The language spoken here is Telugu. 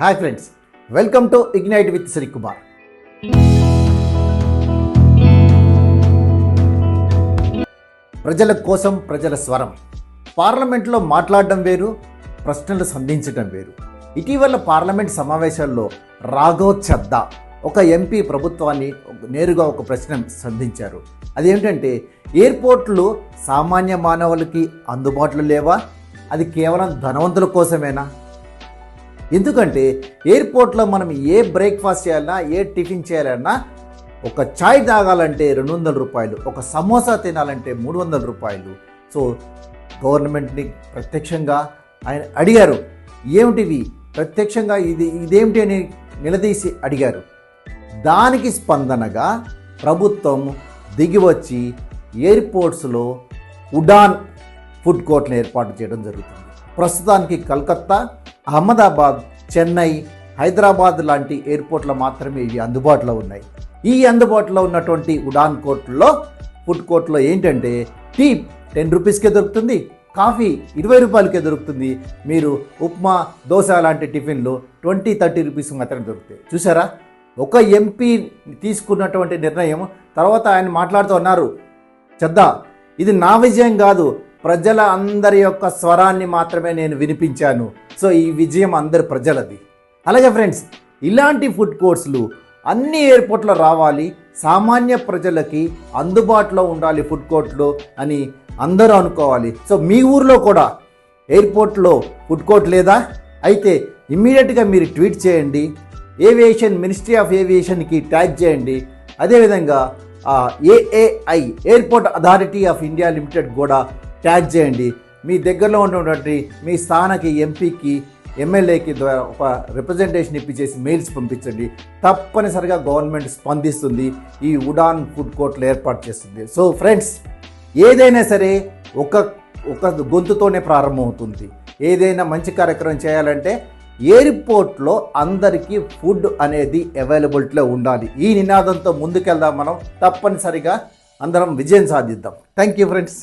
Hi friends, welcome to Ignite with Shri Kumar. ప్రజల కోసం ప్రజల స్వరం. పార్లమెంట్లో మాట్లాడడం వేరు, ప్రశ్నలు సంధించడం వేరు. ఇటీవల పార్లమెంట్ సమావేశాల్లో రాఘవ్ చద్దా ఒక ఎంపీ ప్రభుత్వాన్ని నేరుగా ఒక ప్రశ్న సంధించారు. అదేంటంటే, ఎయిర్పోర్ట్లు సామాన్య మానవులకి అందుబాటులో లేవా? అది కేవలం ధనవంతుల కోసమేనా? ఎందుకంటే ఎయిర్పోర్ట్లో మనం ఏ బ్రేక్ఫాస్ట్ చేయాలన్నా, ఏ టిఫిన్ చేయాలన్నా, ఒక చాయ్ తాగాలంటే 200 రూపాయలు, ఒక సమోసా తినాలంటే 300 రూపాయలు. సో గవర్నమెంట్ని ప్రత్యక్షంగా ఆయన అడిగారు, ఏమిటివి ప్రత్యక్షంగా ఇదేమిటి అని నిలదీసి అడిగారు. దానికి స్పందనగా ప్రభుత్వం దిగివచ్చి ఎయిర్పోర్ట్స్లో ఉడాన్ ఫుడ్ కోర్ట్ని ఏర్పాటు చేయడం జరుగుతుంది. ప్రస్తుతానికి కలకత్తా, అహ్మదాబాద్, చెన్నై, హైదరాబాద్ లాంటి ఎయిర్పోర్ట్లో మాత్రమే ఇవి అందుబాటులో ఉన్నాయి. ఈ అందుబాటులో ఉన్నటువంటి ఉడాన్ ఫుడ్ కోర్ట్లో ఏంటంటే, టీ 10 రూపీస్కే దొరుకుతుంది, కాఫీ 20 రూపాయలకే దొరుకుతుంది. మీరు ఉప్మా, దోశ లాంటి టిఫిన్లు 20-30 రూపీస్ మాత్రమే దొరుకుతాయి. చూసారా, ఒక ఎంపీ తీసుకున్నటువంటి నిర్ణయం. తర్వాత ఆయన మాట్లాడుతూ ఉన్నారు, చద్దా, ఇది నా విజయం కాదు, ప్రజల అందరి యొక్క స్వరాన్ని మాత్రమే నేను వినిపించాను. సో ఈ విజయం అందరి ప్రజలది. అలాగే ఫ్రెండ్స్, ఇలాంటి ఫుడ్ కోర్ట్స్లు అన్ని ఎయిర్పోర్ట్లో రావాలి, సామాన్య ప్రజలకి అందుబాటులో ఉండాలి ఫుడ్ కోర్ట్లు అని అందరూ అనుకోవాలి. సో మీ ఊర్లో కూడా ఎయిర్పోర్ట్లో ఫుడ్ కోర్ట్ లేదా? అయితే ఇమ్మీడియట్గా మీరు ట్వీట్ చేయండి, ఏవియేషన్ మినిస్ట్రీ ఆఫ్ ఏవియేషన్కి ట్యాగ్ చేయండి. అదేవిధంగా AAI airport authority of India limited కూడా ట్యాగ్ చేయండి. మీ దగ్గరలో ఉన్నటువంటి మీ స్థానిక ఎంపీకి, ఎమ్మెల్యేకి ద్వారా ఒక రిప్రజెంటేషన్ ఇప్పించేసి మెయిల్స్ పంపించండి. తప్పనిసరిగా గవర్నమెంట్ స్పందిస్తుంది, ఈ ఉడాన్ ఫుడ్ కోర్ట్లు ఏర్పాటు చేస్తుంది. సో ఫ్రెండ్స్, ఏదైనా సరే ఒక గొంతుతోనే ప్రారంభమవుతుంది. ఏదైనా మంచి కార్యక్రమం చేయాలంటే ఎయిర్పోర్ట్లో అందరికీ ఫుడ్ అనేది అవైలబిలిటీలో ఉండాలి. ఈ నినాదంతో ముందుకెళ్దాం. మనం తప్పనిసరిగా అందరం విజయం సాధిద్దాం. Thank you friends.